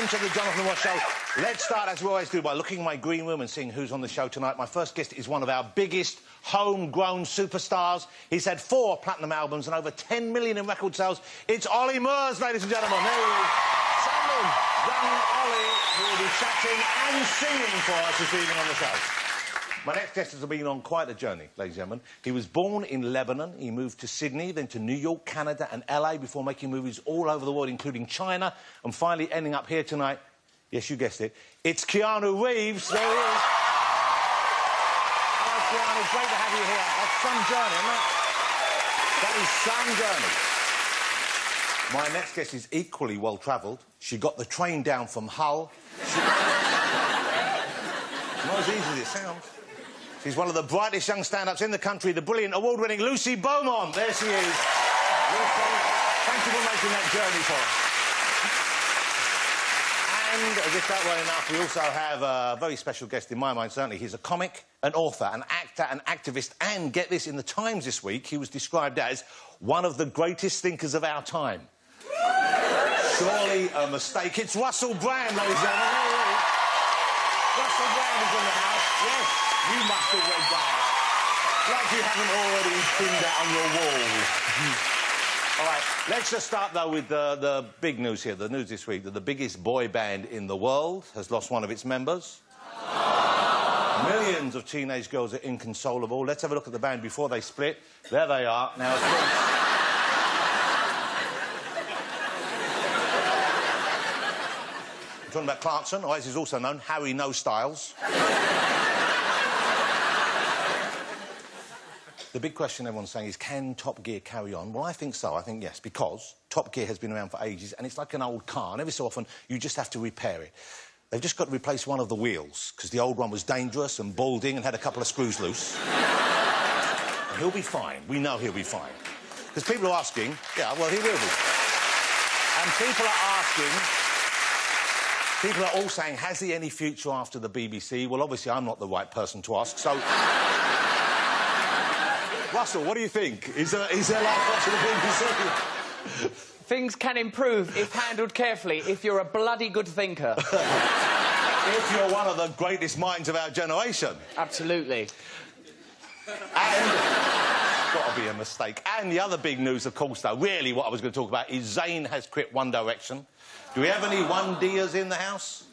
welcome to the Jonathan Ross Show. Let's start, as we always do, by looking in my green room and seeing who's on the show tonight. My first guest is one of our biggest homegrown superstars. He's had 4 platinum albums and over 10 million in record sales. It's Ollie Murs, ladies and gentlemen. There he is. Young Ollie, who will be chatting and singing for us this evening on the show. My next guest has been on quite a journey, ladies and gentlemen. He was born in Lebanon. He moved to Sydney, then to New York, Canada and LA before making movies all over the world, including China, and finally ending up here tonight. Yes, you guessed it. It's Keanu Reeves. There he is. Hello, Keanu. Great to have you here. That's some journey, isn't it? That is some journey. My next guest is equally well-travelled. She got the train down from Hull. Not as easy as it sounds. She's one of the brightest young stand-ups in the country, the brilliant, award-winning Lucy Beaumont. There she is. Lucy, thank you for making that journey for us. And, as if that weren't enough, we also have a very special guest in my mind, certainly. He's a comic, an author, an actor, an activist, and, get this, in the Times this week, he was described as one of the greatest thinkers of our time. Surely a mistake. It's Russell Brand, ladies and gentlemen. Russell Brand is in the house. Yes, you must have read that. Like you haven't already pinned that on your walls. All right, let's just start, though, with the big news here. The news this week that the biggest boy band in the world has lost one of its members. Millions of teenage girls are inconsolable. Let's have a look at the band before they split. There they are. Now, of course... talking about Clarkson, or as he's also known, Harry No Styles. The big question everyone's saying is, can Top Gear carry on? Well, I think so. I think yes, because Top Gear has been around for ages, and it's like an old car, and every so often you just have to repair it. They've just got to replace one of the wheels, because the old one was dangerous and balding and had a couple of screws loose. And he'll be fine. We know he'll be fine. Because people are asking... Yeah, well, he will be. And people are asking... People are all saying, has he any future after the BBC? Well, obviously, I'm not the right person to ask, so... Russell, what do you think? Is there life after the BBC? Things can improve if handled carefully, if you're a bloody good thinker. If you're one of the greatest minds of our generation. Absolutely. And... got to be a mistake. And the other big news, of course, though, really what I was going to talk about is Zayn has quit One Direction. Do we have any 1D'ers in the house?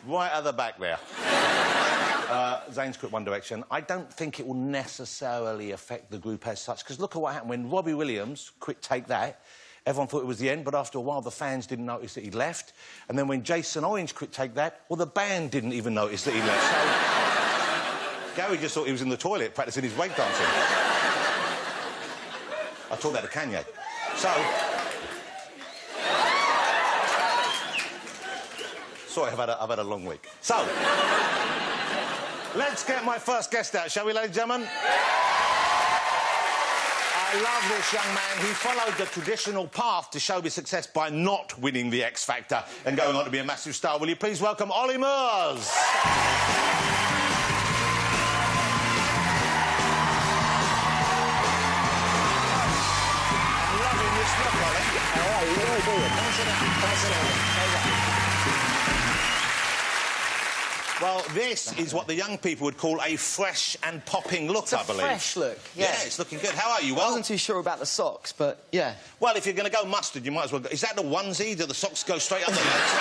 Right at the back there. Zayn's quit One Direction. I don't think it will necessarily affect the group as such, because look at what happened when Robbie Williams quit Take That. Everyone thought it was the end, but after a while the fans didn't notice that he'd left. And then when Jason Orange quit Take That, well, the band didn't even notice that he left. So Gary just thought he was in the toilet practising his breakdancing. I taught that to Kanye. So... Sorry, I've had a long week. So, let's get my first guest out, shall we, ladies and gentlemen? I love this young man. He followed the traditional path to showbiz success by not winning the X Factor and going on to be a massive star. Will you please welcome Ollie Murs? I'm loving this look, Ollie. How are you? How are you doing? Well, this is what the young people would call a fresh and popping look, I believe. Fresh look, yeah. Yeah, it's looking good. How are you? Well, I wasn't too sure about the socks, but yeah. Well, if you're going to go mustard, you might as well go... Is that the onesie? Do the socks go straight up the legs?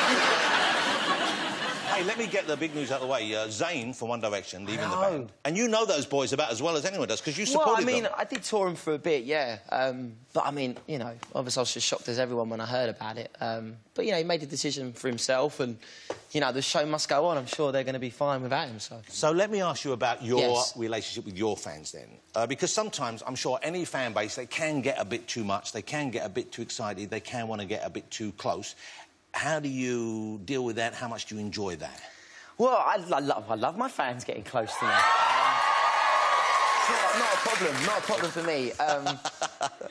Hey, let me get the big news out of the way. Zayn from One Direction leaving the band. And you know those boys about as well as anyone does, because you supported them. Well, I mean, I did tour them for a bit, yeah. But, I mean, you know, obviously I was as shocked as everyone when I heard about it. But, you know, he made a decision for himself and, you know, the show must go on. I'm sure they're going to be fine without him, so... So let me ask you about your relationship with your fans, then. Because sometimes, I'm sure, any fan base, they can get a bit too much, they can get a bit too excited, they can want to get a bit too close. How do you deal with that? How much do you enjoy that? Well, I love my fans getting close to me. It's not a problem for me. A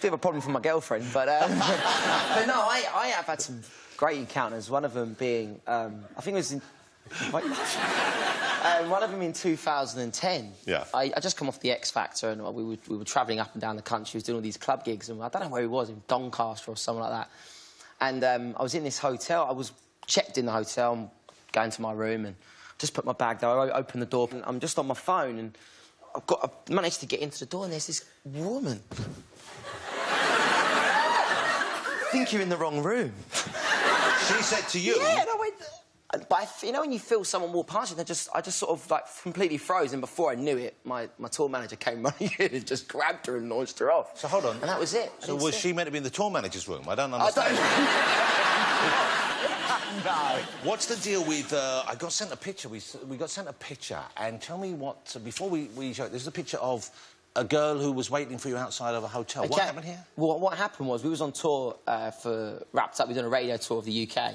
bit of a problem for my girlfriend, but no, I have had some great encounters. One of them being, I think it was in... one of them in 2010. Yeah. I just come off the X Factor and we were travelling up and down the country. He was doing all these club gigs and I don't know where he was, in Doncaster or something like that. And I was in this hotel. I was checked in the hotel. I'm going to my room and just put my bag there. I open the door and I'm just on my phone and I managed to get into the door and there's this woman. I think you're in the wrong room. She said to you? Yeah, and I went... But you know when you feel someone walk past you, I just sort of, like, completely froze, and before I knew it, my tour manager came running in and just grabbed her and launched her off. So, hold on. And that was it. So was she meant to be in the tour manager's room? I don't understand. No. What's the deal with... I got sent a picture. We got sent a picture, and tell me what... Before we show it, this is a picture of a girl who was waiting for you outside of a hotel. Okay. What happened here? Well, what happened was we was on tour Wrapped Up. We were doing a radio tour of the UK.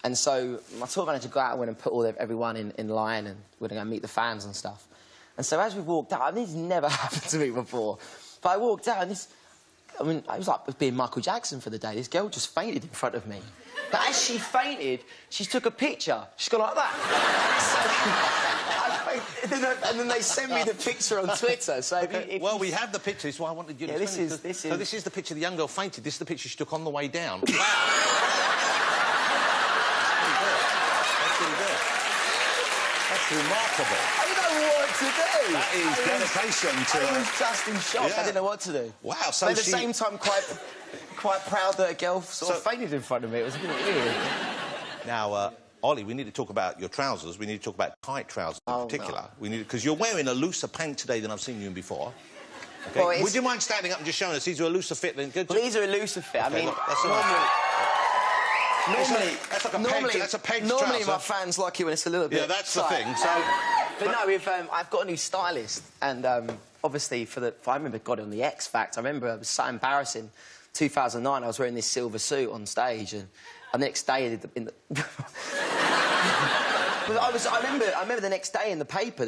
And so my tour manager got out and went and put everyone in line and we're going to go meet the fans and stuff. And so as we walked out, I mean, this never happened to me before, but I walked out and this... I mean, it was like being Michael Jackson for the day. This girl just fainted in front of me. But as she fainted, she took a picture. She's gone like that. And then they sent me the picture on Twitter. So well, we have the picture. This is why I wanted you to... Yeah, this is... So this is the picture the young girl fainted. This is the picture she took on the way down. Wow. That's remarkable. I didn't know what to do. That is dedication to... I was just in shock. Yeah. I didn't know what to do. Wow, so but at the same time, quite proud that a girl sort of fainted in front of me. It was a bit weird. Now, Ollie, we need to talk about your trousers. We need to talk about tight trousers in particular. No. We need because you're wearing a looser pant today than I've seen you in before. Okay? Well, would you mind standing up and just showing us these are a looser fit than good? Well, these are a looser fit. Okay, I mean, that's normally, that's a peg normally trouser. My fans like it when it's a little bit. Yeah, that's tight. the thing. So, but no, I've got a new stylist, and obviously I remember got it on the X Factor. I remember it was so embarrassing. 2009, I was wearing this silver suit on stage, and the next day But I remember the next day in the paper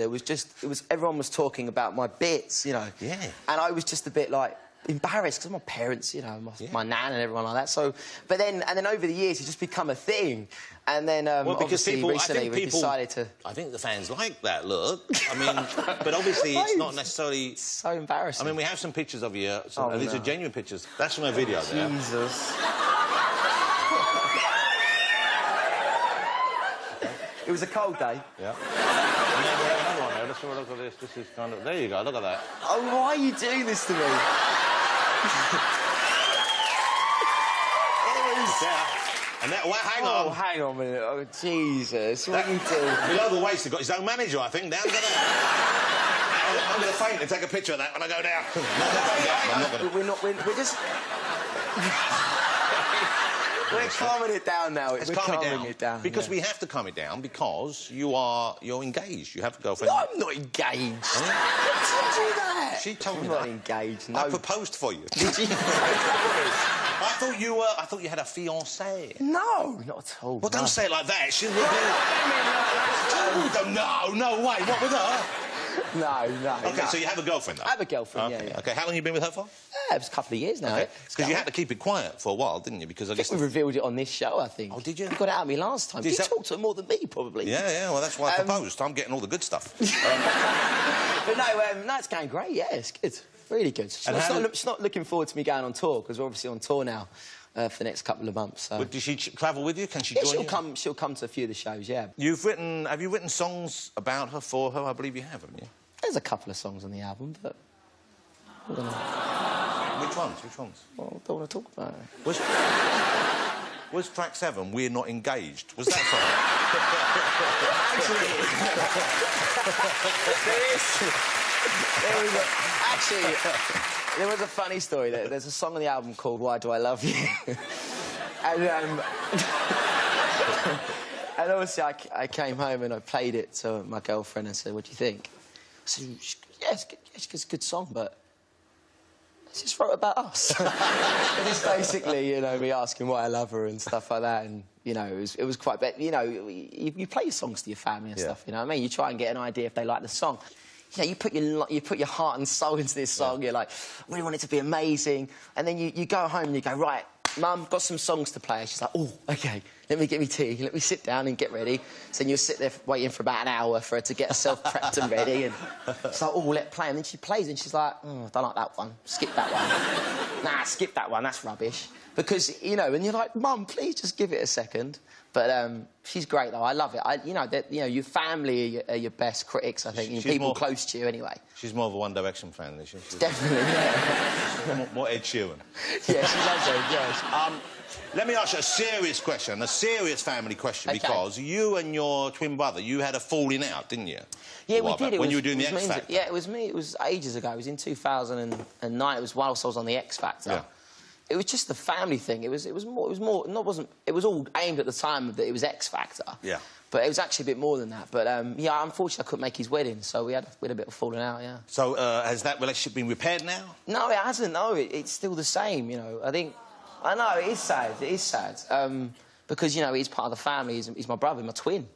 everyone was talking about my bits, you know. Yeah. And I was just a bit like embarrassed because my parents, you know, my nan and everyone like that. So, but then over the years, it's just become a thing. And then well, because recently we decided to. I think the fans like that look. I mean, but obviously it's not necessarily. It's so embarrassing. I mean, we have some pictures of you. These are genuine pictures. That's from a video there. Jesus. It was a cold day. Yeah. Let's have a look at this. This is kind of... There you go, look at that. Oh, why are you doing this to me? It was... Yeah. And that... Well, hang on. Oh, hang on a minute. Oh, Jesus. What are you doing? Below the waist, he's got his own manager, I think, down to that. I'm going to faint and take a picture of that when I go down. We're just... We're calming it down now. We're calming it down. Because we have to calm it down because you're engaged. You have a girlfriend. No, I'm not engaged. Who told you that? She told me that. I'm not engaged. No. I proposed for you. Did you? I thought you had a fiancée. No, not at all. Well, don't say it like that. She would be... No way. What with her? No. OK, so you have a girlfriend, though? I have a girlfriend, yeah. OK, how long have you been with her for? It was a couple of years now. Because you had to keep it quiet for a while, didn't you? Because I guess... we revealed it on this show, I think. Oh, did you? You got it out of me last time. You talked to her more than me, probably. Yeah, well, that's why I proposed. I'm getting all the good stuff. But no, it's going great, yeah, it's good. Really good. She's not looking forward to me going on tour, because we're obviously on tour now for the next couple of months. So. But does she travel with you? Can she join you? She'll come to a few of the shows, yeah. Have you written songs about her, for her? I believe you have, haven't you? There's a couple of songs on the album, but... Which ones? Well, I don't want to talk about it. Was track 7, We're Not Engaged? Was that for her? There was a funny story. There's a song on the album called Why Do I Love You? And obviously I came home and I played it to my girlfriend and said, what do you think? I said, yeah, it's a good song, but it's just wrote about us. And it's basically, you know, me asking why I love her and stuff like that. And, you know, it was quite... You know, you play your songs to your family and stuff, you know what I mean? You try and get an idea if they like the song. You know, you put your heart and soul into this song. You're like, I really want it to be amazing. And then you go home and you go, right, Mum, got some songs to play. She's like, oh, OK, let me get me tea. Let me sit down and get ready. So then you'll sit there waiting for about an hour for her to get herself prepped and ready. And it's like, oh, let play. And then she plays and she's like, oh, I don't like that one. Skip that one. Nah, skip that one. That's rubbish. Because, you know, and you're like, Mum, please just give it a second. But she's great, though. I love it. You know, your family are your best critics, I think. People close to you, anyway. She's more of a One Direction fan, isn't she? She's definitely, yeah. more Ed Sheeran. Yeah, she loves Ed, yes. Let me ask you a serious question, a serious family question, because you and your twin brother, you had a falling out, didn't you? Yeah, we did. When you were doing the X Factor. Yeah, it was me. It was ages ago. It was in 2009. It was whilst I was on the X Factor. Yeah. It was just the family thing. It was all aimed at the time that it was X Factor. Yeah. But it was actually a bit more than that. But yeah, unfortunately, I couldn't make his wedding, so we had a bit of falling out. Yeah. So has that relationship been repaired now? No, it hasn't. No, it's still the same. You know, I know it is sad. It is sad because you know he's part of the family. He's my brother, my twin.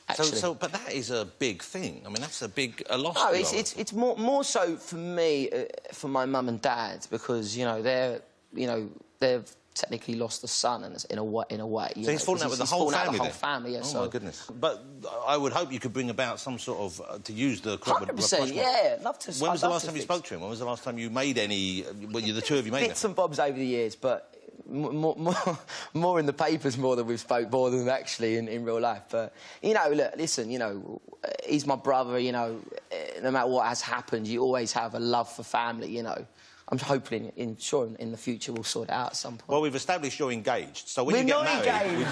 Actually. But that is a big thing. I mean, that's a loss. No, it's more so for me, for my mum and dad, because you know they've technically lost a son in a way. So he's fallen out with the whole family. The whole family, yeah. Oh my goodness! But I would hope you could bring about some sort of to use the 100%. Yeah, love to. When was the last time you spoke to him? When was the last time you made any? Well, the two of you made bits and bobs over the years, but more in the papers more than we've spoke more than actually in real life. But you know, look, listen, you know, he's my brother. You know, no matter what has happened, you always have a love for family. You know. I'm hoping, in the future, we'll sort it out at some point. Well, we've established you're engaged, so when you get married,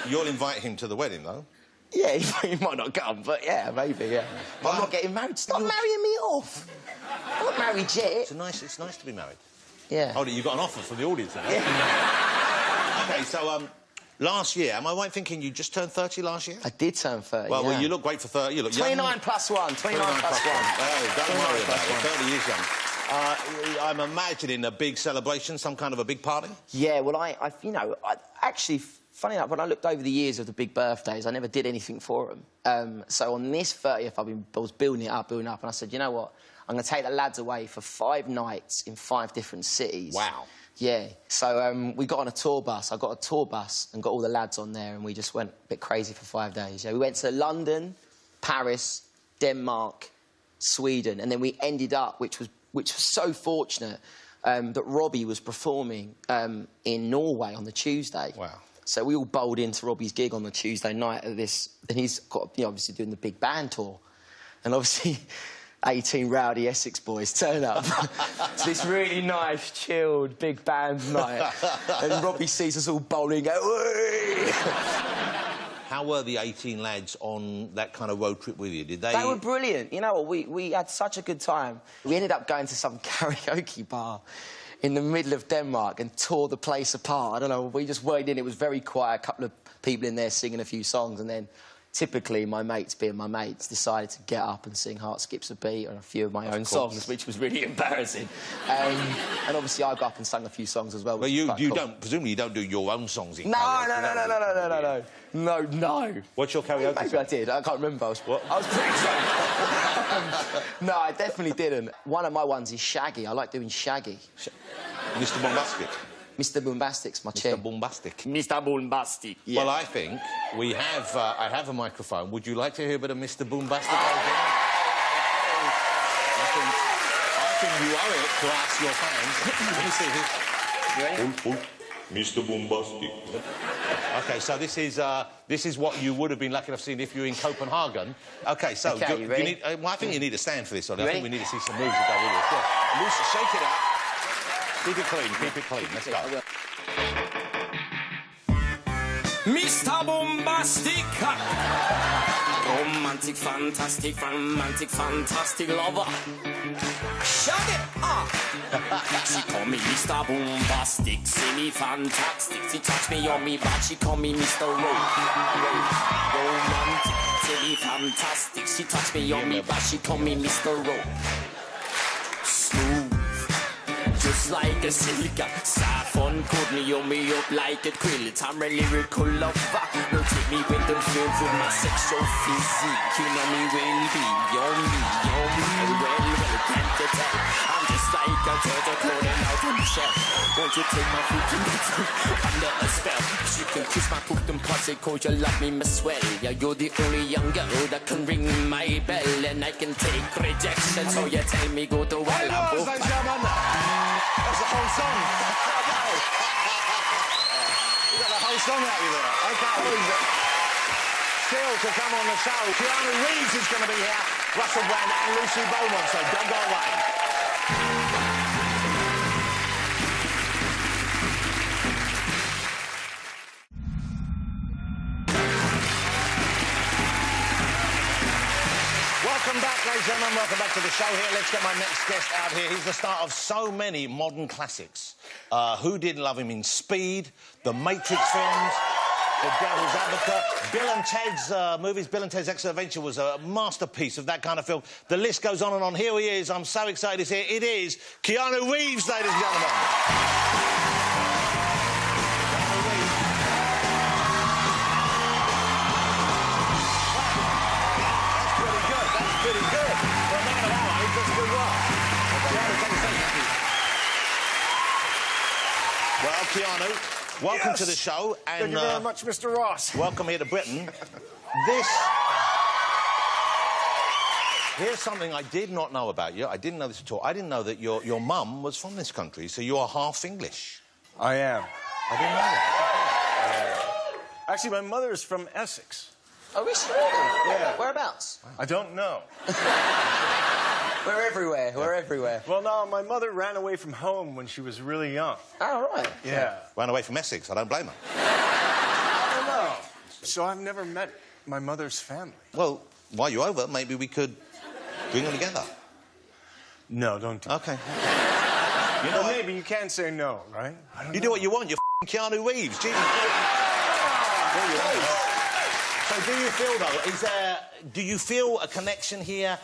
you'll invite him to the wedding, though? Yeah, he might not come, but yeah, maybe, yeah. But I'm not getting married. Stop marrying me off. I'm not married yet. It's nice to be married. Yeah. Oh, you got an offer from the audience, then? Yeah. OK, so, last year, am I right thinking you just turned 30 last year? I did turn 30, well, you look great for 30. You look 29 young. plus 1, 29 plus 1. Oh, don't worry about it. 30 years young. I'm imagining a big celebration, some kind of a big party? Yeah, well, actually, funny enough, when I looked over the years of the big birthdays, I never did anything for them. So on this 30th, I was building it up, and I said, you know what? I'm going to take the lads away for 5 nights in 5 different cities. Wow. Yeah. So we got on a tour bus. I got a tour bus and got all the lads on there, and we just went a bit crazy for 5 days. Yeah, we went to London, Paris, Denmark, Sweden, and then we ended up, which was so fortunate, that Robbie was performing in Norway on the Tuesday. Wow. So we all bowled into Robbie's gig on the Tuesday night at this, and he's got, you know, obviously doing the big band tour. And obviously 18 rowdy Essex boys turn up to this really nice, chilled, big band night. And Robbie sees us all bowling and go, "Whee!" How were the 18 lads on that kind of road trip with you? Did they... They were brilliant. You know what? We had such a good time. We ended up going to some karaoke bar in the middle of Denmark and tore the place apart. I don't know, we just went in, it was very quiet, a couple of people in there singing a few songs, and then typically my mates, being my mates, decided to get up and sing Heart Skips a Beat and a few of my own songs, which was really embarrassing. And obviously I got up and sang a few songs as well. But presumably you don't do your own songs in No. What's your karaoke Maybe song? I did, I can't remember. I was pretty drunk. No, I definitely didn't. One of my ones is Shaggy. I like doing Shaggy. Mr Bombastic? Mr Bombastic's my chair. Mr Bombastic. Mr Bombastic, yeah. Well, I think we have... I have a microphone. Would you like to hear a bit of Mr Bombastic? I think you owe it to ask your fans. Let me see this. You ready? Mr Bombastic. OK, so this is what you would have been lucky enough to see if you were in Copenhagen. OK, so... OK, you ready? Well, I think you need to stand for this, Ollie. I think we need to see some moves that go with it. Yeah. Loose, shake it up. Keep it clean, keep it clean. Let's go. Mr. Bombastic, romantic, fantastic lover. Shut it up. She call me Mr. Bombastic, see me fantastic. She touch me on me back, she call me Mr. Romantic, see me fantastic. She touch me on me back, she call me Mr. Smooth. Just like a silk, saffron coat me up like a quilt. I'm a lyrical lover. No take me with them films with my sexual physique. You know me well, be well, can't you tell? I'm just like a turtle crawling out of shelf. Won't you take my foot and put it under a spell? You can kiss my foot and pussy, cause you love me, miss well. Yeah, you're the only young girl that can ring my bell, and I can take rejection, so you tell me go to Ladies and gentlemen, that's the whole song. You got the whole song out of there. Okay. Still to come on the show, Keanu Reeves is going to be here, Russell Brand and Lucy Beaumont, so don't go away. Welcome back, ladies and gentlemen. Welcome back to the show here. Let's get my next guest out here. He's the star of so many modern classics. Who didn't love him in Speed, the Matrix films, The Devil's Advocate, Bill and Ted's movies. Bill and Ted's Excellent Adventure was a masterpiece of that kind of film. The list goes on and on. Here he is. I'm so excited he's here. It is Keanu Reeves, ladies and gentlemen. Well, Keanu, welcome to the show. And, thank you very much, Mr. Ross. Welcome here to Britain. Here's something I did not know about you. I didn't know this at all. I didn't know that your mum was from this country, so you're half English. I am. I didn't know that. Actually, my mother is from Essex. Oh, is she really? Yeah. Whereabouts? I don't know. We're everywhere. We're everywhere. Well, no, my mother ran away from home when she was really young. Oh, right. Yeah. Ran away from Essex. I don't blame her. I don't know. So I've never met my mother's family. Well, while you're over, maybe we could bring them together. No, don't do that. Okay. You know, maybe you can say no, right? You do what you want. You're Keanu Reeves. Jesus. So do you feel, though, do you feel a connection here?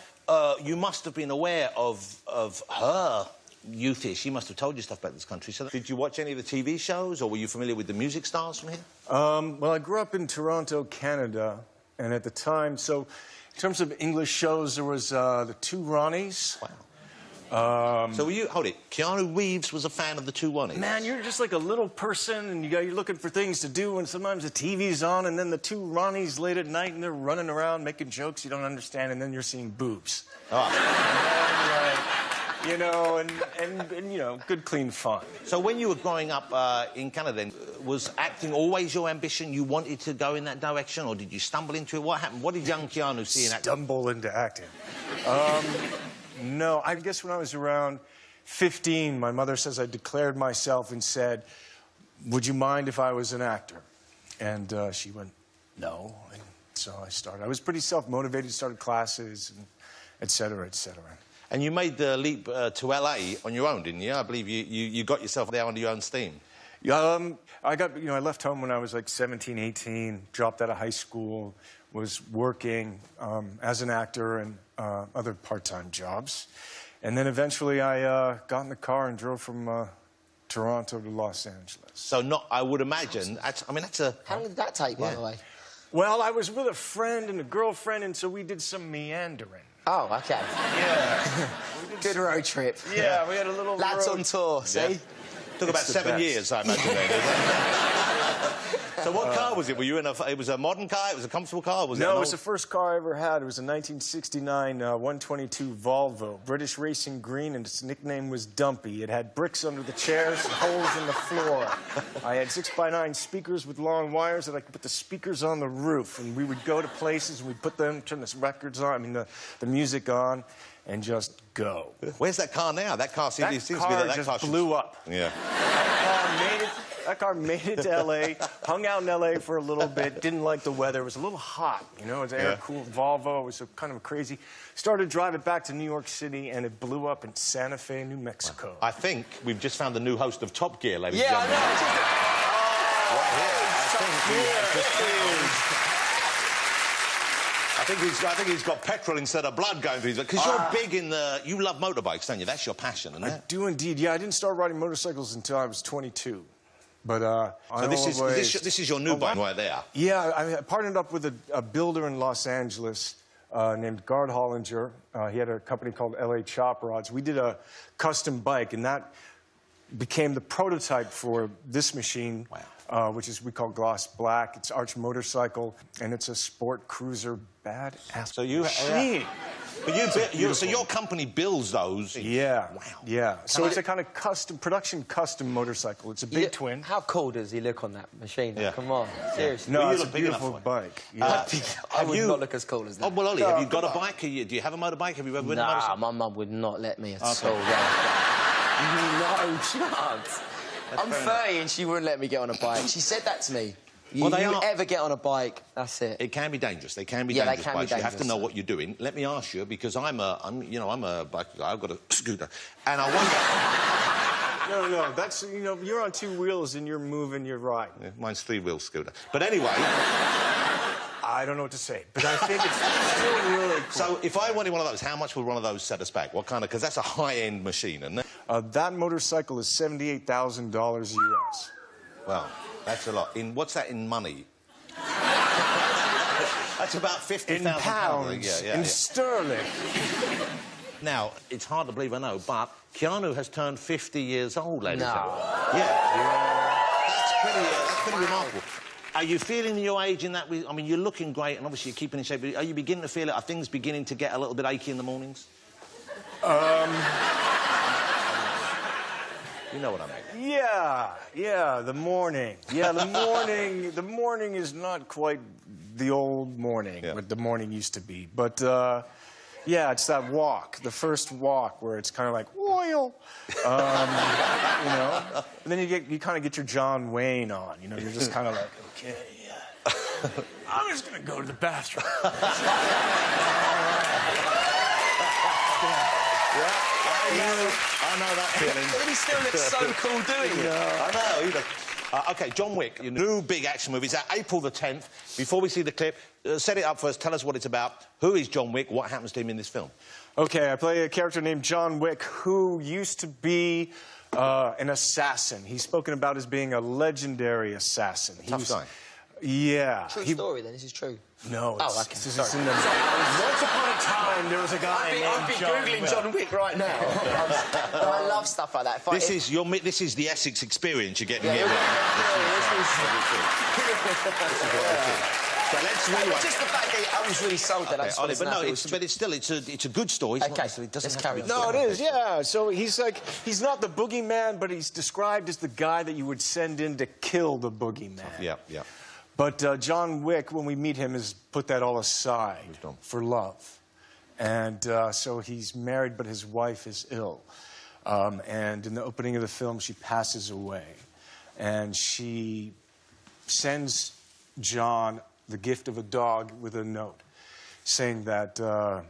You must have been aware of her youth here. She must have told you stuff about this country. So did you watch any of the TV shows, or were you familiar with the music stars from here? Well, I grew up in Toronto, Canada, and at the time, so in terms of English shows, there was the Two Ronnies. Wow. So were you... Hold it. Keanu Reeves was a fan of the Two Ronnies? Man, you're just like a little person, and you're looking for things to do, and sometimes the TV's on, and then the Two Ronnies late at night, and they're running around making jokes you don't understand, and then you're seeing boobs. Oh. And, you know, and you know, good, clean fun. So when you were growing up in Canada, then, was acting always your ambition? You wanted to go in that direction, or did you stumble into it? What happened? What did young Keanu see in acting? Stumble into acting. No, I guess when I was around 15, my mother says I declared myself and said, would you mind if I was an actor? And she went, no. And so I started. I was pretty self-motivated, started classes, and et cetera, et cetera. And you made the leap to LA on your own, didn't you? I believe you got yourself there under your own steam. Yeah, I left home when I was like 17, 18, dropped out of high school, was working as an actor and other part-time jobs. And then eventually I got in the car and drove from Toronto to Los Angeles. So I would imagine, that's a... How long did that take, by the way? Well, I was with a friend and a girlfriend, and so we did some meandering. Oh, OK. Yeah. Good road trip. Yeah, we had a little Lads road... on tour, see? Yeah. Took about 7 years, I imagine, then. So what car was it? Were you in it was a modern car? It was a comfortable car? Was No, it was the first car I ever had. It was a 1969 122 Volvo, British Racing Green, and its nickname was Dumpy. It had bricks under the chairs and holes in the floor. I had 6x9 speakers with long wires that I could put the speakers on the roof, and we would go to places and we'd put them, turn the records on, the music on, and just go. Where's that car now? That car seems to be that just car blew up. Yeah. That car made it to L.A., hung out in L.A. for a little bit, didn't like the weather. It was a little hot, you know, it was air-cooled Volvo. It was kind of crazy. Started driving back to New York City, and it blew up in Santa Fe, New Mexico. I think we've just found the new host of Top Gear, ladies and Yeah, gentlemen. I think he's got petrol instead of blood going through his... Because you're big in the... You love motorbikes, don't you? That's your passion, isn't it? I do indeed. Yeah, I didn't start riding motorcycles until I was 22. But, so this is your new bike right there? Yeah, I partnered up with a builder in Los Angeles named Gard Hollinger. He had a company called LA Chop Rods. We did a custom bike, and that became the prototype for this machine, which is we call Gloss Black. It's Arch Motorcycle, and it's a sport cruiser badass machine. But so your company builds those? Yeah. Wow. Yeah. So it's a kind of custom motorcycle. It's a big twin. How cool does he look on that machine? Yeah. Come on, seriously. No, you it's a look big enough beautiful for it. bike. Yeah. I would not look as cool as that. Oh, well, Ollie, have you got a bike? Do you have a motorbike? Have you ever ridden a motorcycle? Nah, my mum would not let me at all. No chance. I'm 30 and she wouldn't let me get on a bike. She said that to me. You ever get on a bike, that's it. It can be dangerous. They can be Yeah, they dangerous can be bikes. You have to dangerous. know what you're doing. Let me ask you, because I'm a bike guy. I've got a scooter, and I wonder. No, that's, you're on two wheels and you're moving, you're right. Yeah, mine's three-wheel scooter. But anyway. I don't know what to say, but I think it's still really cool. So if I wanted one of those, how much would one of those set us back? What kind of? Because that's a high-end machine, isn't it? That motorcycle is $78,000 US. Well, that's a lot. What's that in money? That's about 50,000 in pounds, in sterling. Now, it's hard to believe, I know, but Keanu has turned 50 years old, ladies and gentlemen. No. Yeah. That's pretty remarkable. Are you feeling your age in that? I mean, you're looking great, and obviously you're keeping in shape. But are you beginning to feel it? Are things beginning to get a little bit achy in the mornings? You know what I mean? Yeah, the morning. Yeah, the morning is not quite the old morning, what the morning used to be. But, yeah, it's that walk, the first walk, where it's kind of like, oil, And then you kind of get your John Wayne on, You're just kind of like, okay, I'm just going to go to the bathroom. I know that feeling. But he still looks so cool doing it. I know. He does. OK, John Wick, your new big action movie. It's out April the 10th. Before we see the clip, set it up first. Tell us what it's about. Who is John Wick? What happens to him in this film? OK, I play a character named John Wick who used to be an assassin. He's spoken about as being a legendary assassin. Tough guy. Yeah. True story, then. This is true. No, okay. Once upon a time, there was a guy named John Wick. Googling John Wick right now. I love stuff like that. This is the Essex experience you're getting here. So let's rewind. Just the fact that I was really sold that. I just wanted to know but it's still it's a good story. Okay, let's carry on. No, it is, yeah. So he's not the boogeyman, but he's described as the guy that you would send in to kill the boogeyman. Yeah. But John Wick, when we meet him, has put that all aside for love. And so he's married, but his wife is ill. And in the opening of the film, she passes away. And she sends John the gift of a dog with a note saying that, I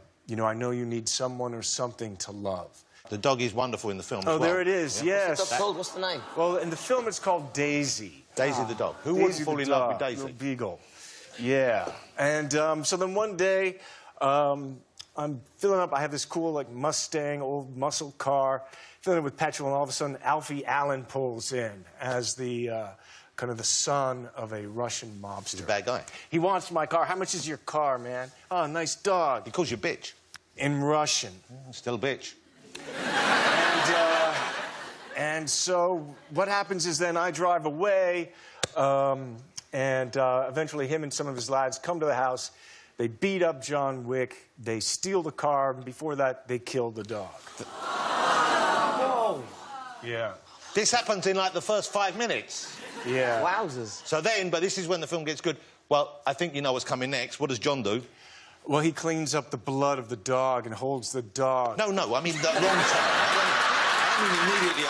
know you need someone or something to love. The dog is wonderful in the film as well. Oh, there it is, yes. What's the dog called? What's the name? Well, in the film, it's called Daisy. Daisy the dog. Who Daisy wouldn't fall the in love with dog, Daisy? little beagle. Yeah. And so then one day, I'm filling up. I have this cool, Mustang, old muscle car, filling it with petrol, and all of a sudden, Alfie Allen pulls in as the kind of the son of a Russian mobster. He's a bad guy. He wants my car. How much is your car, man? Oh, nice dog. He calls you a bitch. In Russian. Still a bitch. And so what happens is then I drive away, and eventually him and some of his lads come to the house. They beat up John Wick. They steal the car. And before that, they kill the dog. Whoa. Yeah. This happens in, the first 5 minutes. Yeah. Wowzers. So then, but this is when the film gets good. Well, I think you know what's coming next. What does John do? Well, he cleans up the blood of the dog and holds the dog. No, I mean the wrong time. I mean immediately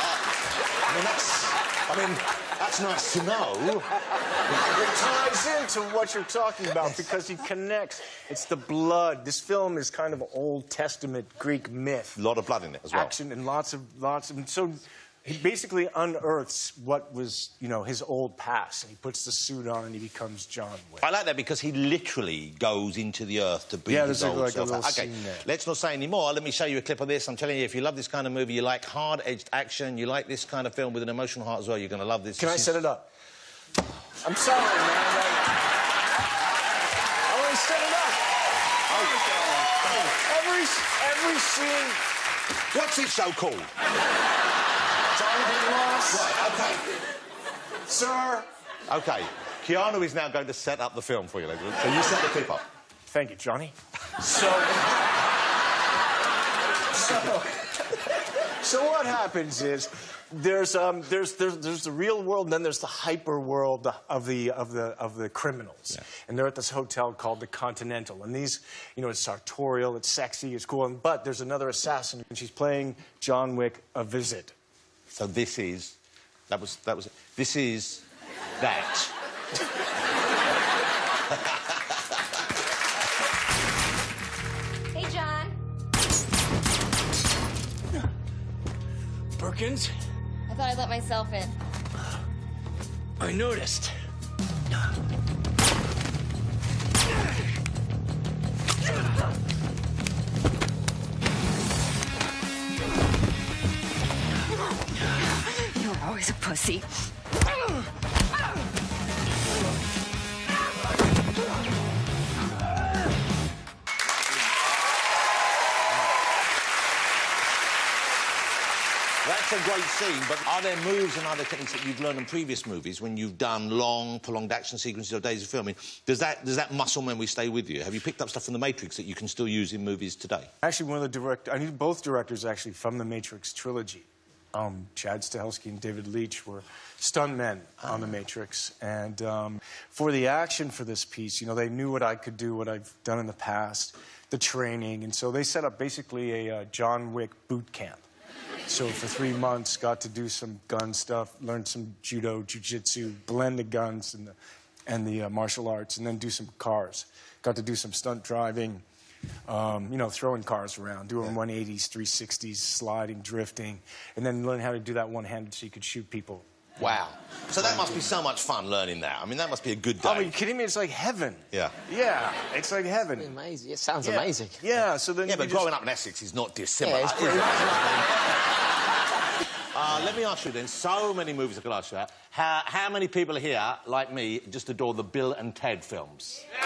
that's nice to know. It ties into what you're talking about because he connects. It's the blood. This film is kind of Old Testament Greek myth. A lot of blood in it as well. Action and lots of. So he basically unearths what was, his old past, and he puts the suit on and he becomes John Wick. I like that because he literally goes into the earth to be his old there's self. a little Okay, scene there. let's not say any more. Let me show you a clip of this. I'm telling you, if you love this kind of movie, you like hard-edged action, you like this kind of film with an emotional heart as well, you're going to love this. Can I set it up? I'm sorry, man. I want to set it up. Every scene. What's it so called? It's all been lost. Right, OK. Sir. OK. Keanu is now going to set up the film for you, ladies. So you set the clip up. Thank you, Johnny. So what happens is there's the real world, and then there's the hyper world of the criminals, yeah. And they're at this hotel called the Continental, and these, you know, it's sartorial, it's sexy, it's cool, but there's another assassin, and she's playing John Wick a visit. So this is this is that. Hey, John. Perkins? I thought I'd let myself in. I noticed. You're always a pussy. That's a great scene, but are there moves and other techniques that you've learned in previous movies when you've done long, prolonged action sequences or days of filming? Does that muscle memory stay with you? Have you picked up stuff from The Matrix that you can still use in movies today? Actually, I knew both directors actually from the Matrix trilogy. Chad Stahelski and David Leitch were stuntmen on The Matrix. And for the action for this piece, you know, they knew what I could do, what I've done in the past, the training. And so they set up basically a John Wick boot camp. So for 3 months, got to do some gun stuff, learned some judo, jiu-jitsu, blend the guns and the martial arts, and then do some cars. Got to do some stunt driving, you know, throwing cars around, doing 180s, 360s, sliding, drifting, and then learn how to do that one-handed so you could shoot people. Wow. So that must be so much fun learning that. I mean, that must be a good day. Oh, are you kidding me? It's like heaven. Yeah. Yeah, it's like heaven. Amazing. It sounds amazing. Yeah, so then yeah, but growing up in Essex is not dissimilar. Yeah, it's pretty let me ask you then, so many movies I could ask you about. How many people here, like me, just adore the Bill and Ted films? Yeah.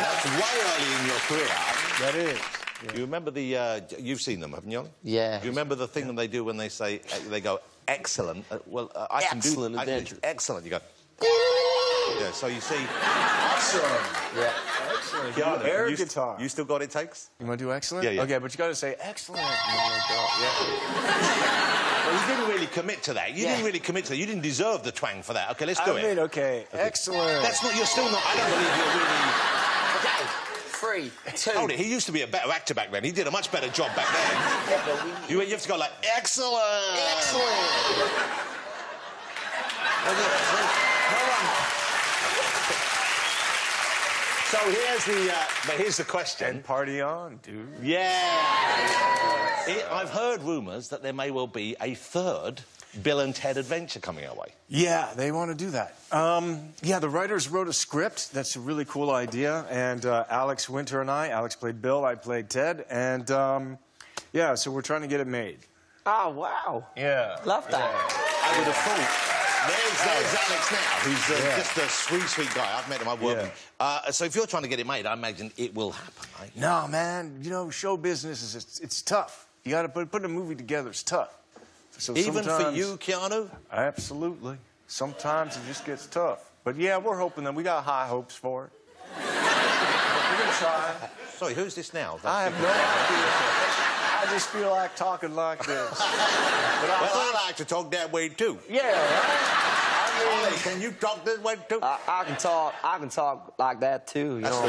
That's way early in your career. That is. Yeah. You remember you've seen them, haven't you, Ollie? Yeah. You remember the thing that they do when they say, they go, excellent. I can do... Excellent adventure. Excellent. You go... Yeah, so you see... Excellent. Yeah. Excellent. Keanu, air guitar. You still got it takes? You want to do excellent? Yeah, yeah. Okay, but you got to say excellent. Well, you didn't really commit to that. You didn't really commit to that. You didn't deserve the twang for that. Okay, let's do it. I mean, okay. Excellent. That's not... You're still not... I don't believe you're really... Okay. 3, 2. Hold it. He used to be a better actor back then. He did a much better job back then. Yeah, but you have to go like, excellent! Excellent! So here's the question. And party on, dude. Yeah. I've heard rumours that there may well be a third Bill and Ted adventure coming our way. Yeah, they want to do that. Yeah, the writers wrote a script. That's a really cool idea. And Alex Winter and Alex played Bill, I played Ted. And yeah, so we're trying to get it made. Oh, wow. Yeah. Love that. I would have thought. There's Alex now, who's just a sweet, sweet guy. I've met him, I've worked with him. So if you're trying to get it made, I imagine it will happen, right? No, man. You know, show business it's tough. You got to put a movie together. It's tough. So even for you, Keanu? Absolutely. Sometimes it just gets tough. But yeah, we're hoping that we got high hopes for it. We're going to try. Sorry, who's this now? I have no idea. I just feel like talking like this. But I like to talk that way too. Yeah, right? Ollie, can you talk this way too? I can talk like that too, you know.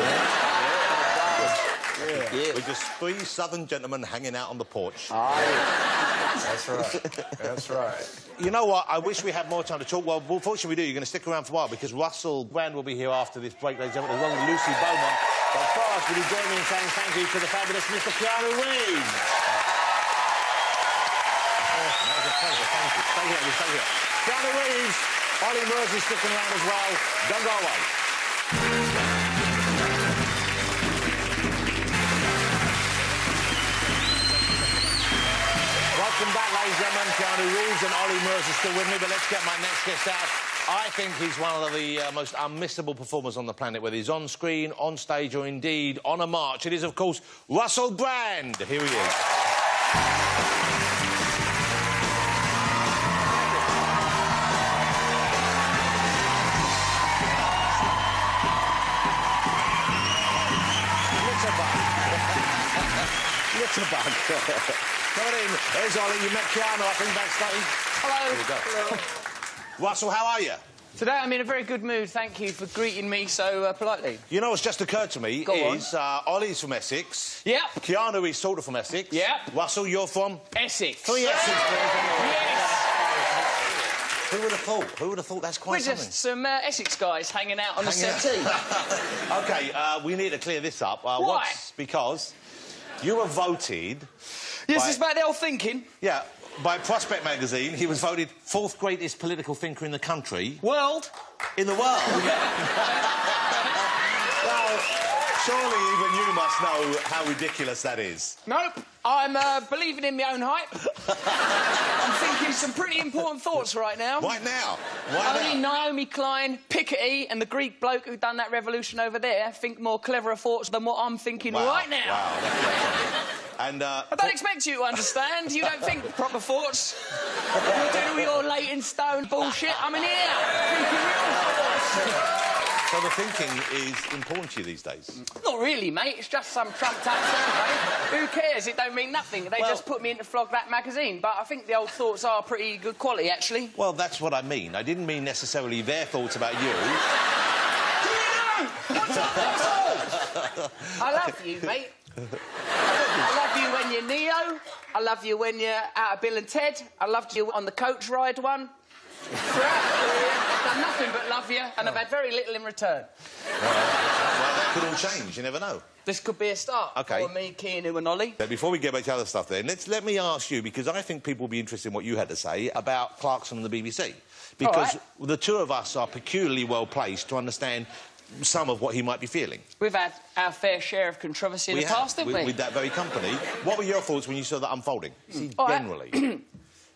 Yeah. We're just 3 Southern gentlemen hanging out on the porch. That's right. That's right. You know what? I wish we had more time to talk. Well, fortunately we do. You're going to stick around for a while because Russell Brand will be here after this break, ladies and gentlemen, as well as Lucy Beaumont. But first, will you join me in saying thank you to the fabulous Mr. Keanu Reeves? Awesome. That was a pleasure. Thank you. Thank you, Ellie. Thank you. Keanu Reeves, Ollie Mersey sticking around as well. Don't go away. Welcome back, ladies and gentlemen. Keanu Reeves and Ollie Mersey still with me, but let's get my next guest out. I think he's one of the most unmissable performers on the planet, whether he's on screen, on stage, or indeed on a march. It is, of course, Russell Brand. Here he is. Little bug. Come on in. There's Ollie. You met Keanu, I think, backstage. Hello. Hello. Russell, how are you? Today I'm in a very good mood. Thank you for greeting me so politely. You know what's just occurred to me Go is Ollie's from Essex. Yep. Keanu is sort of from Essex. Yep. Russell, you're from? Essex. Three Essex boys. Yes. Who would have thought? Who would have thought? That's quite We're something. just some Essex guys hanging out on the settee. OK, we need to clear this up. Why? Because you were voted... Yes, by... it's about the old thinking. Yeah, by Prospect magazine, he was voted 4th greatest political thinker in the country. World. In the world? Well, surely even you must know how ridiculous that is. Nope. I'm believing in my own hype. I'm thinking some pretty important thoughts right now. Right now? Right Only now? Naomi Klein, Piketty and the Greek bloke who done that revolution over there think more cleverer thoughts than what I'm thinking right now. Wow, that's quite something. And, I don't expect you to understand. You don't think proper thoughts. You're doing all your Leytonstone bullshit. I'm in here thinking real thoughts. So the thinking is important to you these days? Not really, mate. It's just some trumped-up survey. Who cares? It don't mean nothing. They just put me into Flog That magazine. But I think the old thoughts are pretty good quality, actually. Well, that's what I mean. I didn't mean necessarily their thoughts about you. What's up, I love you, mate. I love you when you're Neo. I love you when you're out of Bill and Ted. I loved you on the coach ride one. Throughout the career, I've done nothing but love you, and I've had very little in return. Well, that could all change. You never know. This could be a start OK. for me, Keanu and Ollie. Before we get back to other stuff then, let me ask you, because I think people will be interested in what you had to say about Clarkson and the BBC. Because the two of us are peculiarly well placed to understand some of what he might be feeling. We've had our fair share of controversy in the past, haven't we? With that very company. What were your thoughts when you saw that unfolding? Generally.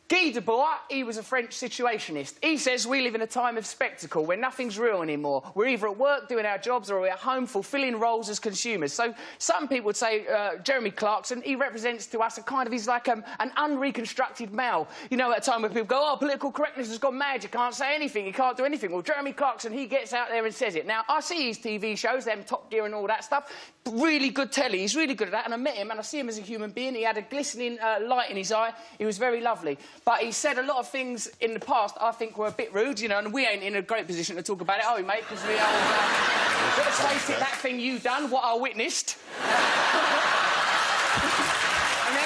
Guy Debord, he was a French situationist. He says we live in a time of spectacle where nothing's real anymore. We're either at work doing our jobs or we're at home fulfilling roles as consumers. So some people would say Jeremy Clarkson, he represents to us a kind of, he's like an unreconstructed Mao. You know, at a time where people go, oh, political correctness has gone mad, you can't say anything, you can't do anything. Well, Jeremy Clarkson, he gets out there and says it. Now, I see his TV shows, them Top Gear and all that stuff. Really good telly, he's really good at that, and I met him and I see him as a human being. He had a glistening light in his eye. He was very lovely. But he said a lot of things in the past I think were a bit rude, you know, and we ain't in a great position to talk about it, are we, mate? Because we are... let's face it, that thing you done, what I witnessed... and then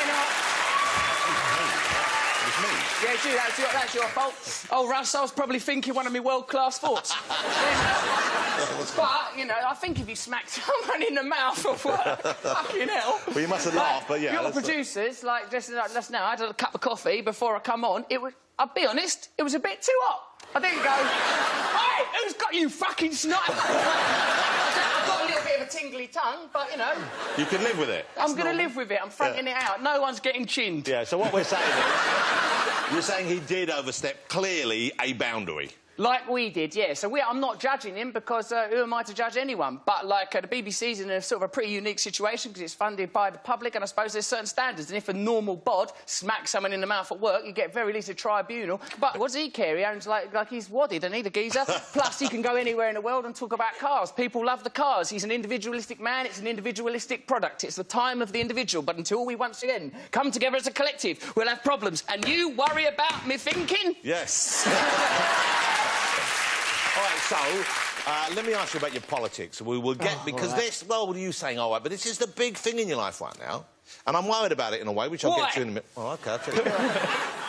yeah, it's you, that's your fault. Oh, Russ, I was probably thinking one of my world-class thoughts. But, you know, I think if you smack someone in the mouth or what, fucking hell. Well, you must have laughed, but yeah. Your producers, like just now, I had a cup of coffee before I come on. It was, I'll be honest, it was a bit too hot. I didn't go, hey, who's got you fucking snipe? I've got a little bit of a tingly tongue, but, you know... You can live with it. I'm going to live with it. I'm fronting it out. No one's getting chinned. Yeah, so what we're saying is... You're saying he did overstep, clearly, a boundary. Like we did, yeah. So I'm not judging him because who am I to judge anyone? But, like, the BBC's in a sort of a pretty unique situation because it's funded by the public and I suppose there's certain standards. And if a normal bod smacks someone in the mouth at work, you get very least a tribunal. But what does he care? He owns, like he's wadded and he's a geezer. Plus, he can go anywhere in the world and talk about cars. People love the cars. He's an individualistic man. It's an individualistic product. It's the time of the individual. But until we once again come together as a collective, we'll have problems. And you worry about me thinking? Yes. All right, so, let me ask you about your politics. We will get... because this... Well, what are you saying? All right, but this is the big thing in your life right now. And I'm worried about it in a way, which I'll get to in a minute. Oh, OK, I'll tell you.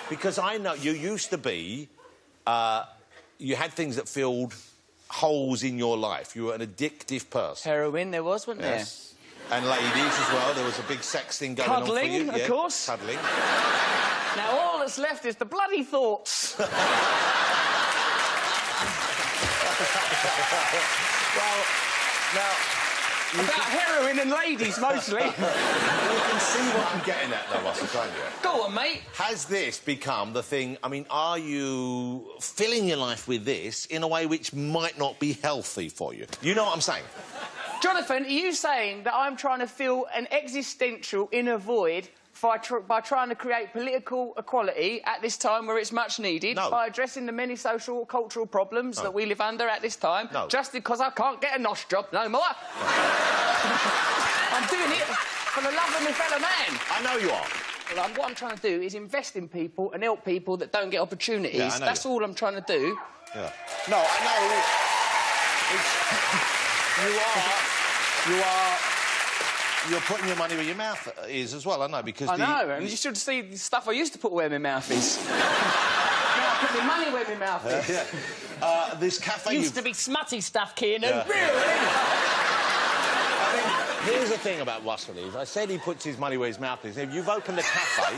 Because I know you used to be... you had things that filled holes in your life. You were an addictive person. Heroin there was, wasn't there? And ladies as well. There was a big sex thing going on for you. Cuddling, of course. Cuddling. Now, all that's left is the bloody thoughts. Well, now... About heroin and ladies, mostly. You can see what I'm getting at, though, Russell, can't you? Go on, mate. Has this become the thing... I mean, are you filling your life with this in a way which might not be healthy for you? You know what I'm saying? Jonathan, are you saying that I'm trying to fill an existential inner void by trying to create political equality at this time where it's much needed, by addressing the many social, cultural problems that we live under at this time, just because I can't get a nosh job no more? I'm doing it For the love of my fellow man. I know you are. Well, what I'm trying to do is invest in people and help people that don't get opportunities. Yeah, I know That's all I'm trying to do. Yeah. No, I know. You're putting your money where your mouth is as well, I know, because I know, and you should see the stuff I used to put where my mouth is. Now I put my money where my mouth is. This cafe... Used to be smutty stuff, Kiernan. Really? Here's the thing about Russell is, I said he puts his money where his mouth is. If you've opened a cafe...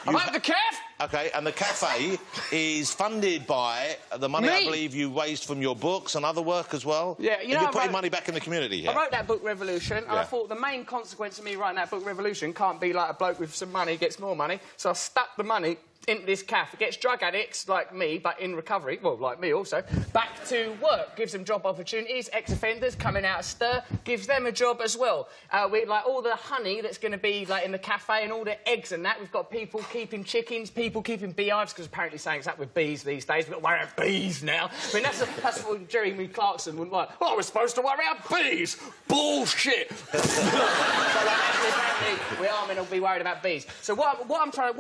I've opened the cafe? OK, and the cafe is funded by the money, Me? I believe, you raised from your books and other work as well. Yeah, you know, you're putting money back in the community here. I wrote that book, Revolution, and I thought the main consequence of me writing that book, Revolution, can't be like a bloke with some money gets more money, so I stuck the money into this cafe. It gets drug addicts like me, but in recovery, well, like me also, back to work. Gives them job opportunities. Ex-offenders coming out of stir, gives them a job as well. We like all the honey that's going to be like in the cafe and all the eggs and that. We've got people keeping chickens, people keeping beehives, because apparently something's up with bees these days. We've got to worry about bees now. I mean, that's what Jeremy Clarkson wouldn't like. Oh, we're supposed to worry about bees. Bullshit. So apparently we are meant to be worried about bees. So what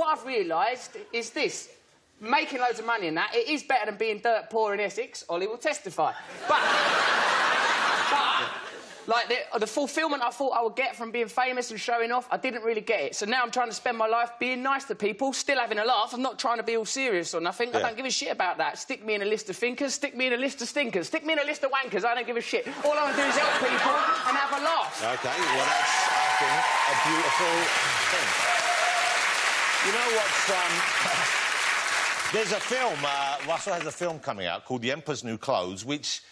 I've realised is this. Making loads of money in that, it is better than being dirt poor in Essex. Ollie will testify. But like, the fulfilment I thought I would get from being famous and showing off, I didn't really get it. So now I'm trying to spend my life being nice to people, still having a laugh. I'm not trying to be all serious or nothing. I don't give a shit about that. Stick me in a list of thinkers, stick me in a list of stinkers, stick me in a list of wankers. I don't give a shit. All I want to do is help people and have a laugh. OK, well, that's, I think, a beautiful thing. You know what's... There's a film, Russell has a film coming out called The Emperor's New Clothes, which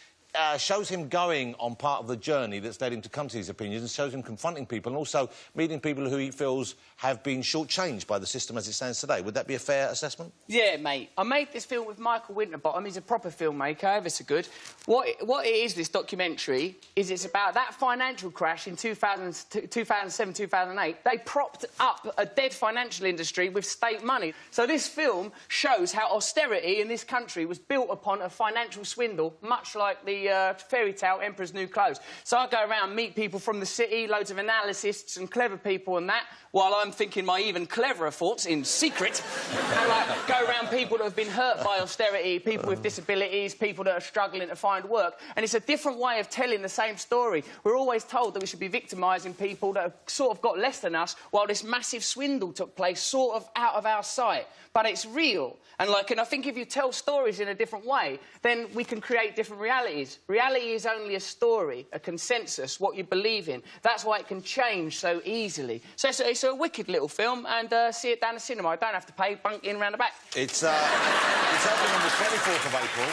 shows him going on part of the journey that's led him to come to these opinions, and shows him confronting people and also meeting people who he feels have been shortchanged by the system as it stands today. Would that be a fair assessment? Yeah, mate. I made this film with Michael Winterbottom. He's a proper filmmaker, ever so good. What it is, this documentary, is it's about that financial crash in 2007, 2008. They propped up a dead financial industry with state money. So this film shows how austerity in this country was built upon a financial swindle, much like the fairy tale Emperor's New Clothes. So I go around, meet people from the city, loads of analysts and clever people and that, while I'm thinking my even cleverer thoughts in secret, and, like, go around people that have been hurt by austerity, people with disabilities, people that are struggling to find work. And it's a different way of telling the same story. We're always told that we should be victimising people that have sort of got less than us, while this massive swindle took place sort of out of our sight. But it's real. And I think if you tell stories in a different way, then we can create different realities. Reality is only a story, a consensus, what you believe in. That's why it can change so easily. So it's a wicked little film, and see it down the cinema. I don't have to pay, bunk in round the back. It's opening on the 24th of April.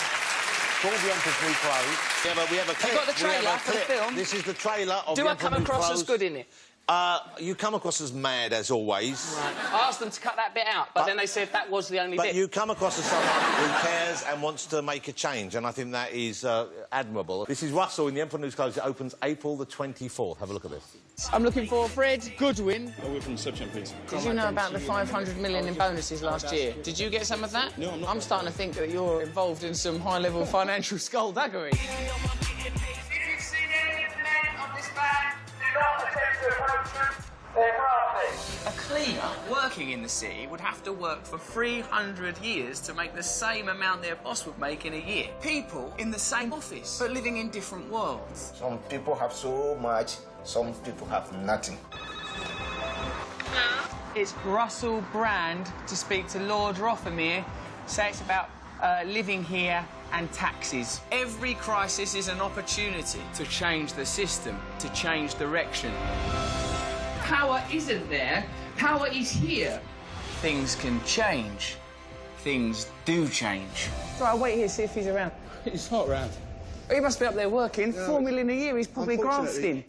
Called The Emperor's New Clothes. Yeah, but we have a clip. You've got the trailer for the film. This is the trailer of The Do I Emperor's come New across Clothes. as good in it? You come across as mad, as always. Right. I asked them to cut that bit out, but then they said that was the only bit. But you come across as someone who cares and wants to make a change, and I think that is admirable. This is Russell in The Emperor's New Clothes. It opens April the 24th. Have a look at this. I'm looking for Fred Goodwin. We're from reception, please. Did you know about the 500 million in bonuses last year? Did you get some of that? No, I'm not. I'm starting to think that you're involved in some high-level financial skullduggery. If you've seen any men on this van, do not attempt to approach them. They're crafty. A cleaner working in the city would have to work for 300 years to make the same amount their boss would make in a year. People in the same office, but living in different worlds. Some people have so much, some people have nothing. It's Russell Brand to speak to Lord Rothermere. Say it's about living here and taxes. Every crisis is an opportunity to change the system, to change direction. Power isn't there, power is here. Things can change. Things do change. So I'll wait here, see if he's around. He's not around. He must be up there working. No, 4 million a year, he's probably grafting.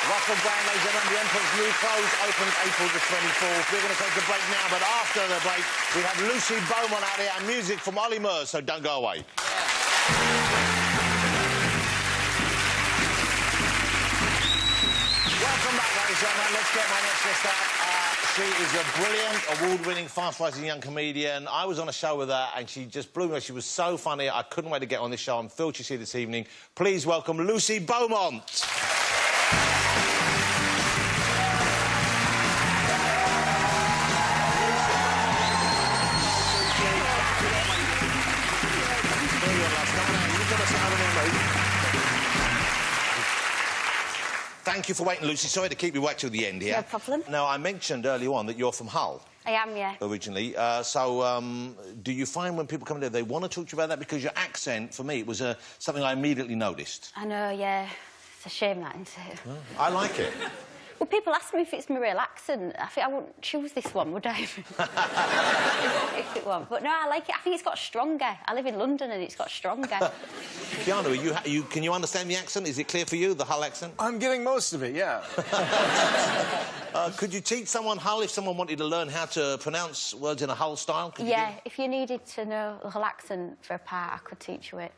Russell Brand, ladies and gentlemen, The Emperor's New Clothes opens April the 24th. We're going to take a break now, but after the break, we have Lucy Beaumont out here and music from Ollie Murs, so don't go away. Welcome back, ladies and gentlemen. Let's get my next guest out. She is a brilliant, award-winning, fast-rising young comedian. I was on a show with her, and she just blew me away. She was so funny. I couldn't wait to get on this show. I'm thrilled she's here this evening. Please welcome Lucy Beaumont. Thank you for waiting, Lucy. Sorry to keep you right till the end here. No problem. Now, I mentioned earlier on that you're from Hull. I am, yeah. Originally. Do you find when people come in there, they want to talk to you about that? Because your accent, for me, it was something I immediately noticed. I know, yeah. It's a shame, that, isn't it? Oh, I like it. Well, people ask me if it's my real accent. I think I wouldn't choose this one, would I? if it was. But no, I like it. I think it's got stronger. I live in London and it's got stronger. Keanu, can you understand the accent? Is it clear for you, the Hull accent? I'm getting most of it, yeah. Could you teach someone Hull if someone wanted to learn how to pronounce words in a Hull style? Yeah, if you needed to know the whole accent for a part, I could teach you it.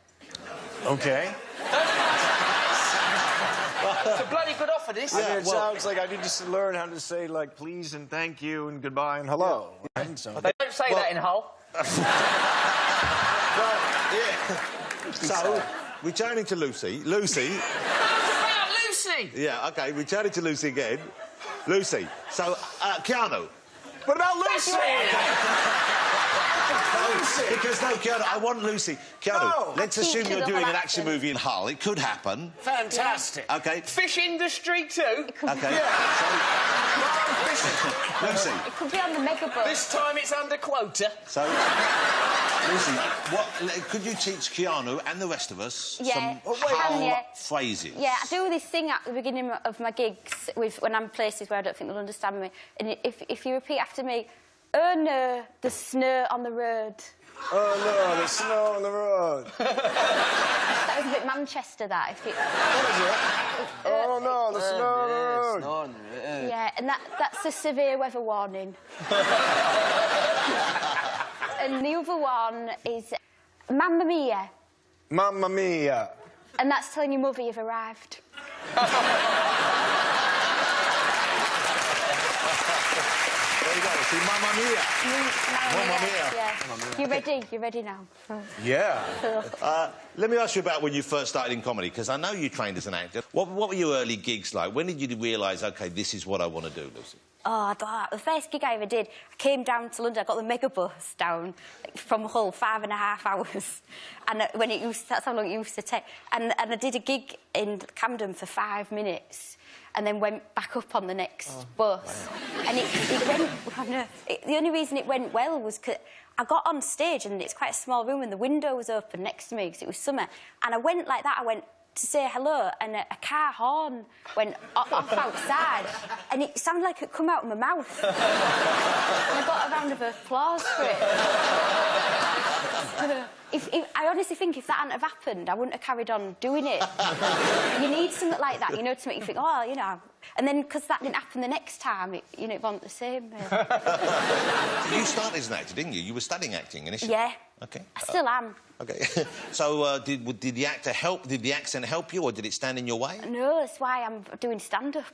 OK. It's a bloody good offer, this. I mean, it sounds like I need to learn how to say, like, please and thank you and goodbye and hello. They don't say that in Hull. So, returning to Lucy. Lucy... About Lucy! Yeah, OK, returning to Lucy again. Lucy, so, Keanu... What about Lucy? Because, no, Keanu, I want Lucy. Keanu, No. let's assume you're doing an action movie in Hull. It could happen. Fantastic. OK. Fish industry too. OK. Lucy. It could be on the mega bus. This time it's under quota. So, Lucy, could you teach Keanu and the rest of us some Hull phrases? Yeah, I do this thing at the beginning of my gigs when I'm places where I don't think they'll understand me. And if you repeat after me, oh no, the snow on the road. Oh no, the snow on the road. That was a bit Manchester, that. If it... What is it? Oh no, the snow on the road. Yeah, and that's a severe weather warning. And the other one is Mamma Mia. Mamma mia. And that's telling your mother you've arrived. There you go, see, Mamma Mia. Mamma Mia. Yeah. You ready? You ready now? Yeah. Let me ask you about when you first started in comedy, because I know you trained as an actor. What were your early gigs like? When did you realise, OK, this is what I want to do, Lucy? Oh, the first gig I ever did, I came down to London, I got the mega bus down from Hull, 5.5 hours. And that's how long it used to take. And I did a gig in Camden for 5 minutes and then went back up on the next bus. Wow. And it went... Oh, no, the only reason it went well was because I got on stage and it's quite a small room and the window was open next to me because it was summer. And I went like that, I went to say hello and a car horn went off outside and it sounded like it come out of my mouth. And I got a round of applause for it. I honestly think if that hadn't have happened, I wouldn't have carried on doing it. You need something like that, you know, to make you think, oh, you know. And then, because that didn't happen the next time, it wasn't the same. You started as an actor, didn't you? You were studying acting initially? Yeah. OK. I still am. OK. So, did the actor help? Did the accent help you, or did it stand in your way? No, that's why I'm doing stand-up.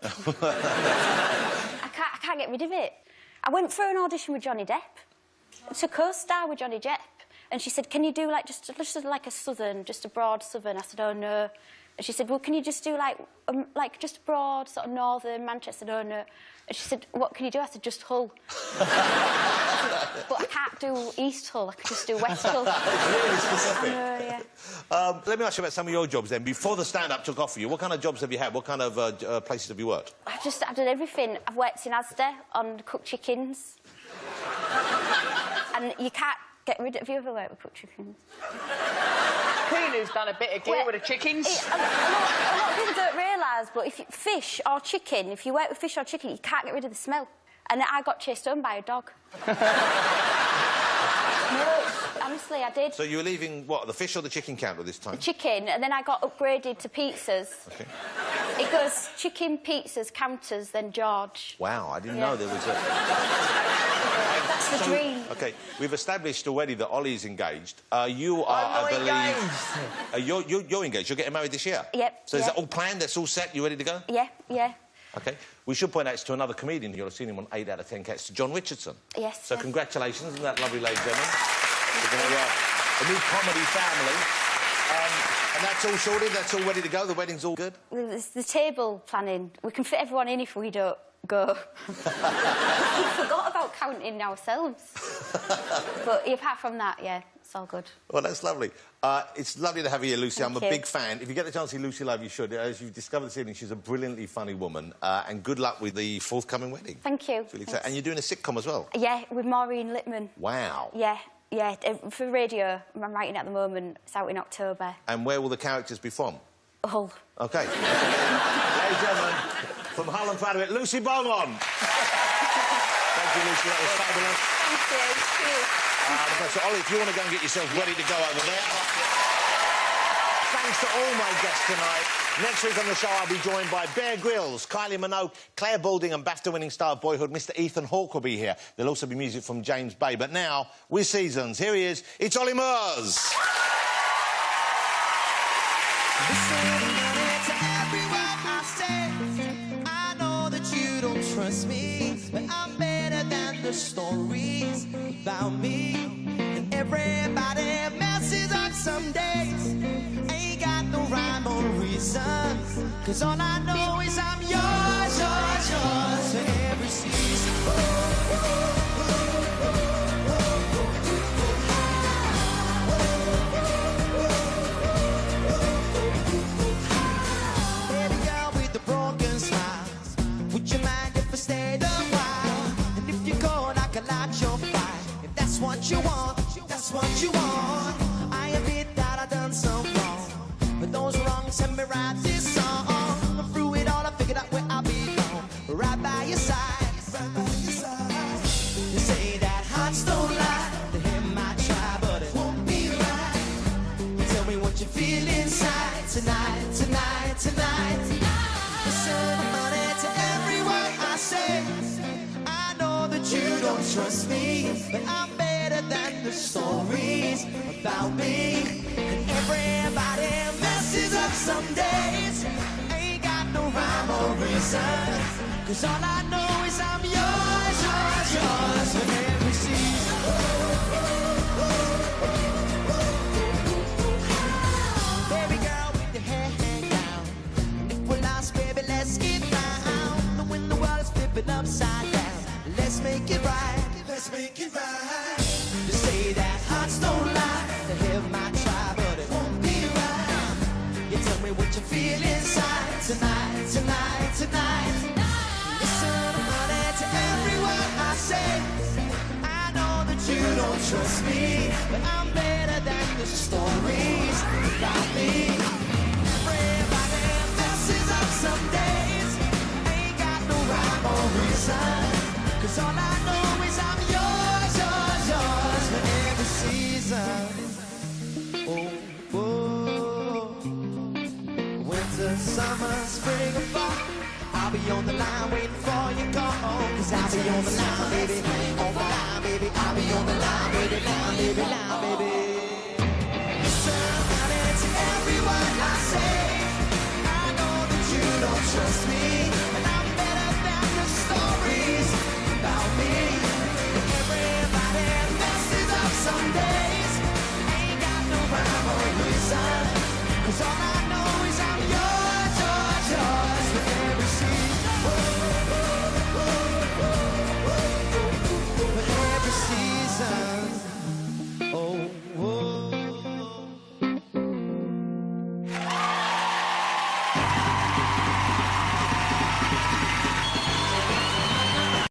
I can't get rid of it. I went for an audition with Johnny Depp to co-star with Johnny Depp. And she said, can you do, like, just like a southern, just a broad southern? I said, oh, no. And she said, well, can you just do, like just a broad, sort of northern Manchester? I said, oh, no. And she said, what can you do? I said, just Hull. But I can't do East Hull. I can just do West Hull. Really specific. Yeah. Let me ask you about some of your jobs, then. Before the stand-up took off for you, what kind of jobs have you had? What kind of places have you worked? I've done everything. I've worked in Asda on cooked chickens. And you can't get rid of... Have you ever worked with cooked chickens? Keanu's done a bit of gear with the chickens. A lot of people don't realise, but fish or chicken, if you work with fish or chicken, you can't get rid of the smell. And I got chased home by a dog. No, honestly, I did. So you were leaving, what, the fish or the chicken counter this time? The chicken, and then I got upgraded to pizzas. OK. It goes chicken, pizzas, counters, then George. Wow, I didn't know there was a... That's the dream. OK, we've established already that Ollie's engaged. You are, I believe... You're engaged. You're getting married this year? Yep. So is that all planned? That's all set? You ready to go? Yeah, yeah. OK. We should point out it's to another comedian. You'll have seen him on 8 out of 10 Cats, to John Richardson. Yes. So congratulations on that lovely ladies and gentlemen. We're going to a new comedy family. And that's all sorted? That's all ready to go? The wedding's all good? There's the table planning. We can fit everyone in if we don't go. We forgot about counting ourselves. But apart from that, yeah, it's all good. Well, that's lovely. It's lovely to have you here, Lucy. Thank I'm a you. big fan. If you get the chance to see Lucy live, you should. As you've discovered this evening, she's a brilliantly funny woman. And good luck with the forthcoming wedding. Thank you. It's really exciting. And you're doing a sitcom as well? Yeah, with Maureen Lipman. Wow. Yeah, for radio. I'm writing at the moment. It's out in October. And where will the characters be from? Hull. OK. Ladies and gentlemen, from Hull, I'm proud of it, Lucy Beaumont. Thank you, Lucy. That was fabulous. Thank you. So, Ollie, if you want to go and get yourself ready to go over there. Thanks to all my guests tonight. Next week on the show, I'll be joined by Bear Grylls, Kylie Minogue, Claire Balding and BAFTA-winning star of Boyhood, Mr Ethan Hawke will be here. There'll also be music from James Bay. But now, with Seasons, here he is, it's Ollie Murs. I know that you don't trust me, but I'm better than the stories about me. And everybody messes up some days. Ain't got no rhyme or reason, 'cause all I know is I'm yours, yours, yours for every season. Baby girl with the broken smiles, would you mind if I stayed a while? And if you could, I could light your fire. If that's what you want, that's what you want. I admit that I done some wrong, but those wrongs help me write this song. Through it all, I figured out where I belong, right by your side, right by your side. You say that hearts don't lie, to him I try, but it won't be right. Tell me what you feel inside tonight, tonight, tonight. Listen, money to every word I say. I know that you don't trust me, but I'm better than the stories about me. And everybody messes up some days. Ain't got no rhyme or reason, 'cause all I know is I'm yours, yours, yours for every season. Baby girl with your hair hang down. If we're lost, baby, let's get round. And when the world is flipping upside down, let's make it right. Let's make it right. You say that hearts don't lie, the hell might try, but it won't be right. You tell me what you feel inside tonight, tonight, tonight. Listen, honey, to every word I say. I know that you don't trust me, but I'm better than the stories about me. Everybody messes up some days. Ain't got no rhyme or reason, 'cause all I know is I'm yours, yours, yours for every season. Oh, oh. Winter, summer, spring, or fall, I'll be on the line waiting for your call. 'Cause I'll be on the line, baby. On the line, baby. I'll be on the line, baby. Line, baby. Line, baby. Listen, honey, to every word I say. I know that you don't trust me.